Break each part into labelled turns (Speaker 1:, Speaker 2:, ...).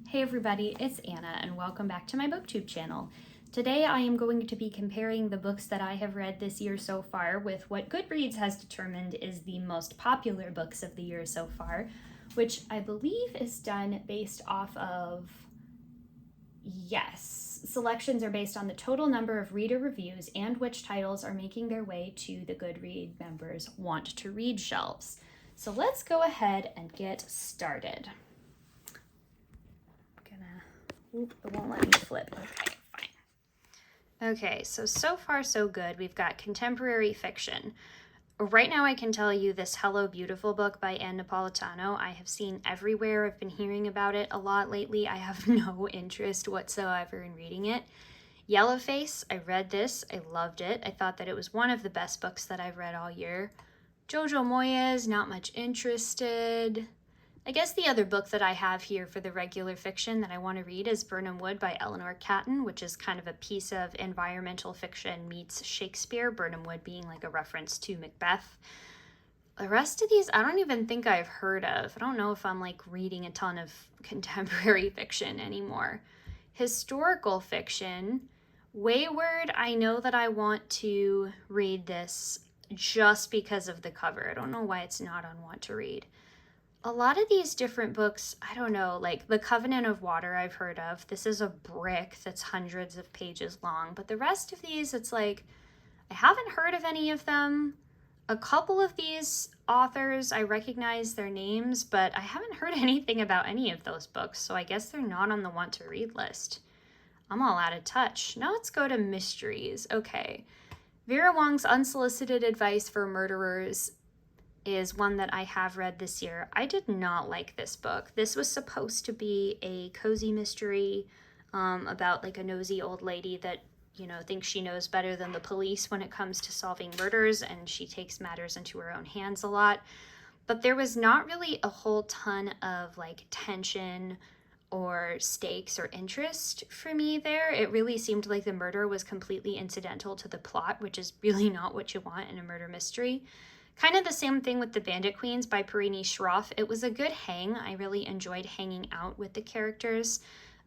Speaker 1: Hey everybody, it's Anna and welcome back to my booktube channel. Today I am going to be comparing the books that I have read this year so far with what Goodreads has determined is the most popular books of the year so far, which I believe is done based off of, yes, selections are based on the total number of reader reviews and which titles are making their way to the Goodreads members' want to read shelves. So let's go ahead and get started. Oop, it won't let me flip. Okay, fine. Okay, so far so good. We've got contemporary fiction. Right now I can tell you this Hello Beautiful book by Ann Napolitano I have seen everywhere. I've been hearing about it a lot lately. I have no interest whatsoever in reading it. Yellowface, I read this. I loved it. I thought that it was one of the best books that I've read all year. Jojo Moyes, not much interested. I guess the other book that I have here for the regular fiction that I want to read is Birnam Wood by Eleanor Catton, which is kind of a piece of environmental fiction meets Shakespeare, Birnam Wood being like a reference to Macbeth. The rest of these I don't even think I've heard of. I don't know if I'm like reading a ton of contemporary fiction anymore. Historical fiction, Wayward, I know that I want to read this just because of the cover. I don't know why it's not on Want to Read. A lot of these different books, I don't know, like The Covenant of Water I've heard of. This is a brick that's hundreds of pages long, but the rest of these, it's like, I haven't heard of any of them. A couple of these authors, I recognize their names, but I haven't heard anything about any of those books, so I guess they're not on the want to read list. I'm all out of touch. Now let's go to mysteries. Okay. Vera Wong's Unsolicited Advice for Murderers is one that I have read this year. I did not like this book. This was supposed to be a cozy mystery about like a nosy old lady that, you know, thinks she knows better than the police when it comes to solving murders, and she takes matters into her own hands a lot. But there was not really a whole ton of like tension or stakes or interest for me there. It really seemed like the murder was completely incidental to the plot, which is really not what you want in a murder mystery. Kind of the same thing with The Bandit Queens by Parini Shroff. It was a good hang. I really enjoyed hanging out with the characters.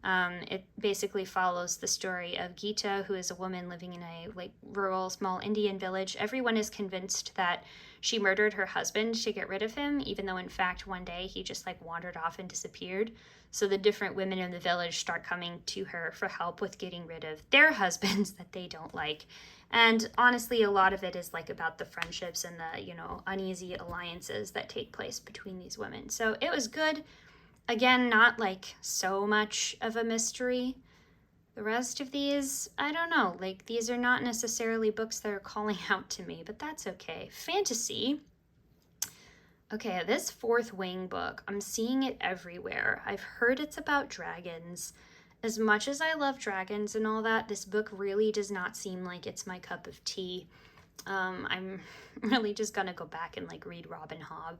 Speaker 1: It basically follows the story of Geeta, who is a woman living in a like rural small Indian village. Everyone is convinced that she murdered her husband to get rid of him, even though in fact one day he just like wandered off and disappeared. So the different women in the village start coming to her for help with getting rid of their husbands that they don't like. And honestly, a lot of it is like about the friendships and the, you know, uneasy alliances that take place between these women. So it was good. Again, not like so much of a mystery. The rest of these, I don't know, like these are not necessarily books that are calling out to me, but that's okay. Fantasy. Okay, this Fourth Wing book, I'm seeing it everywhere. I've heard it's about dragons. As much as I love dragons and all that, this book really does not seem like it's my cup of tea. I'm really just gonna go back and like read Robin Hobb.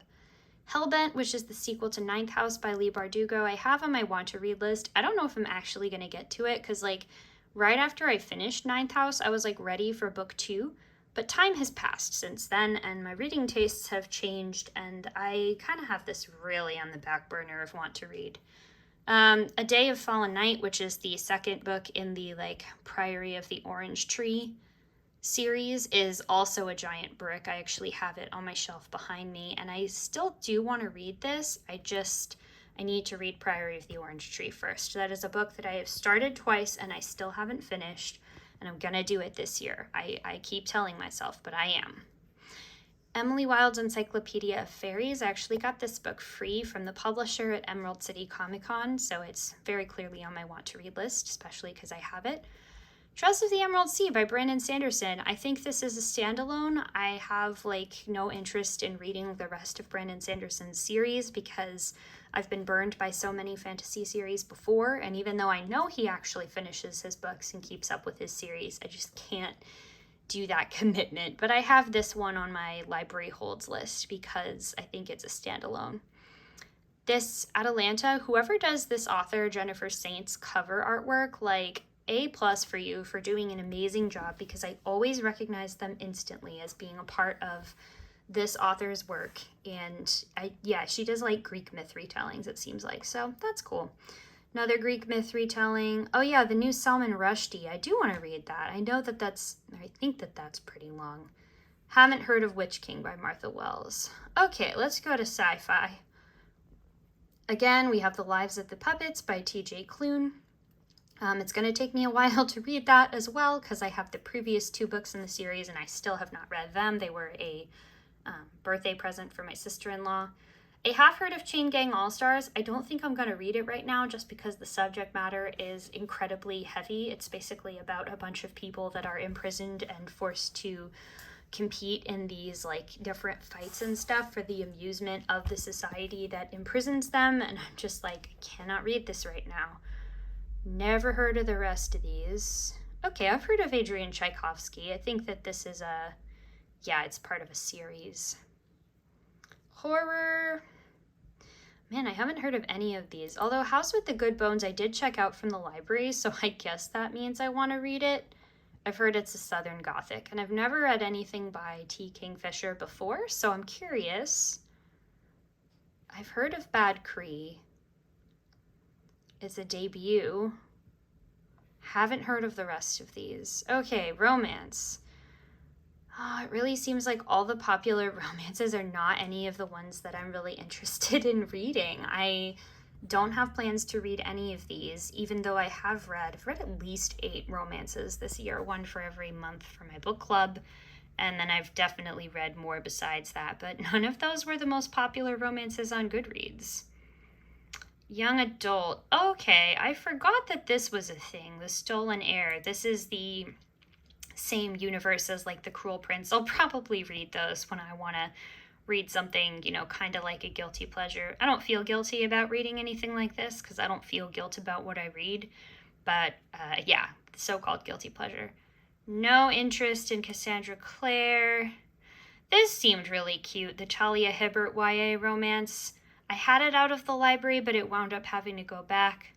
Speaker 1: Hellbent, which is the sequel to Ninth House by Leigh Bardugo, I have on my want to read list. I don't know if I'm actually gonna get to it because like right after I finished Ninth House, I was like ready for book 2. But time has passed since then, and my reading tastes have changed, and I kind of have this really on the back burner of want to read. A Day of Fallen Night, which is the second book in the like Priory of the Orange Tree series, is also a giant brick. I actually have it on my shelf behind me, and I still do want to read this. I need to read Priory of the Orange Tree first. That is a book that I have started twice and I still haven't finished, and I'm gonna do it this year. I keep telling myself, but I am. Emily Wilde's Encyclopedia of Fairies. I actually got this book free from the publisher at Emerald City Comic Con, so it's very clearly on my want to read list, especially because I have it. Trust of the Emerald Sea by Brandon Sanderson. I think this is a standalone. I have like no interest in reading the rest of Brandon Sanderson's series because I've been burned by so many fantasy series before, and even though I know he actually finishes his books and keeps up with his series, I just can't do that commitment. But I have this one on my library holds list because I think it's a standalone. This Atalanta, whoever does this author Jennifer Saint's cover artwork, like A+ for you for doing an amazing job, because I always recognize them instantly as being a part of this author's work. And she does like Greek myth retellings, it seems like, so that's cool. Another Greek myth retelling. Oh yeah, the new Salman Rushdie. I do want to read that. I know that I think that that's pretty long. Haven't heard of Witch King by Martha Wells. Okay, let's go to sci-fi. Again, we have The Lives of the Puppets by T.J. Klune. It's going to take me a while to read that as well because I have the previous 2 books in the series and I still have not read them. They were a birthday present for my sister-in-law. I have heard of Chain Gang All-Stars. I don't think I'm going to read it right now just because the subject matter is incredibly heavy. It's basically about a bunch of people that are imprisoned and forced to compete in these like different fights and stuff for the amusement of the society that imprisons them. And I'm just like, I cannot read this right now. Never heard of the rest of these. Okay, I've heard of Adrian Tchaikovsky. I think that this is it's part of a series. Horror. Man, I haven't heard of any of these. Although House with the Good Bones I did check out from the library, so I guess that means I want to read it. I've heard it's a Southern Gothic, and I've never read anything by T. Kingfisher before, so I'm curious. I've heard of Bad Cree. It's a debut. Haven't heard of the rest of these. Okay, romance. Oh, it really seems like all the popular romances are not any of the ones that I'm really interested in reading. I don't have plans to read any of these, even though I've read at least 8 romances this year, 1 for every month for my book club, and then I've definitely read more besides that, but none of those were the most popular romances on Goodreads. Young adult. Okay, I forgot that this was a thing, The Stolen Heir. This is the same universe as like The Cruel Prince. I'll probably read those when I want to read something, kind of like a guilty pleasure. I don't feel guilty about reading anything like this because I don't feel guilt about what I read. But so-called guilty pleasure. No interest in Cassandra Clare. This seemed really cute, the Talia Hibbert YA romance. I had it out of the library, but it wound up having to go back.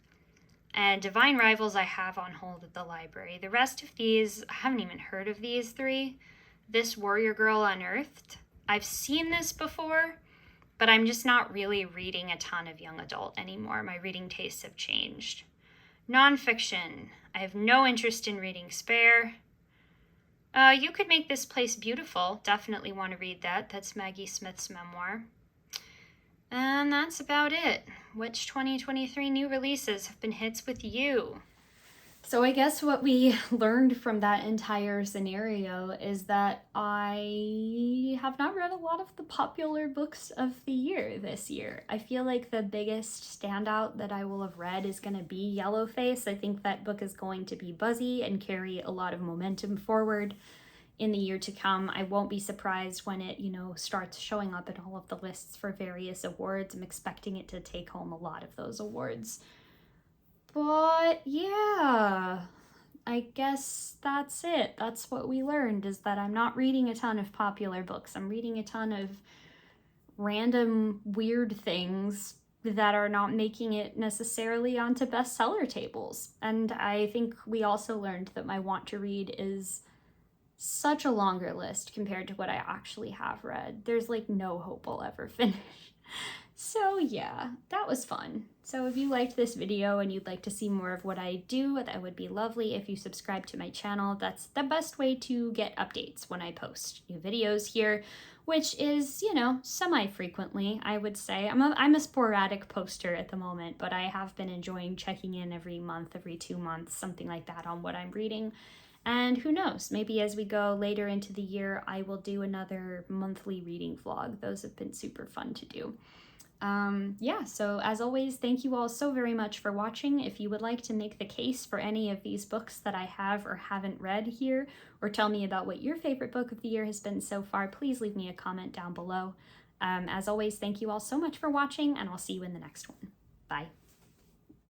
Speaker 1: And Divine Rivals I have on hold at the library. The rest of these, I haven't even heard of these 3. This Warrior Girl Unearthed. I've seen this before, but I'm just not really reading a ton of young adult anymore. My reading tastes have changed. Nonfiction. I have no interest in reading Spare. You Could Make This Place Beautiful. Definitely want to read that. That's Maggie Smith's memoir. And that's about it. Which 2023 new releases have been hits with you? So I guess what we learned from that entire scenario is that I have not read a lot of the popular books of the year this year. I feel like the biggest standout that I will have read is going to be Yellowface. I think that book is going to be buzzy and carry a lot of momentum forward in the year to come. I won't be surprised when it, starts showing up in all of the lists for various awards. I'm expecting it to take home a lot of those awards. But yeah, I guess that's it. That's what we learned, is that I'm not reading a ton of popular books. I'm reading a ton of random weird things that are not making it necessarily onto bestseller tables. And I think we also learned that my want to read is such a longer list compared to what I actually have read. There's like no hope I'll ever finish. So yeah, that was fun. So if you liked this video and you'd like to see more of what I do, that would be lovely if you subscribe to my channel. That's the best way to get updates when I post new videos here, which is, semi-frequently, I would say. I'm a sporadic poster at the moment, but I have been enjoying checking in every month, every 2 months, something like that, on what I'm reading. And who knows, maybe as we go later into the year, I will do another monthly reading vlog. Those have been super fun to do. So as always, thank you all so very much for watching. If you would like to make the case for any of these books that I have or haven't read here, or tell me about what your favorite book of the year has been so far, please leave me a comment down below. As always, thank you all so much for watching, and I'll see you in the next one. Bye.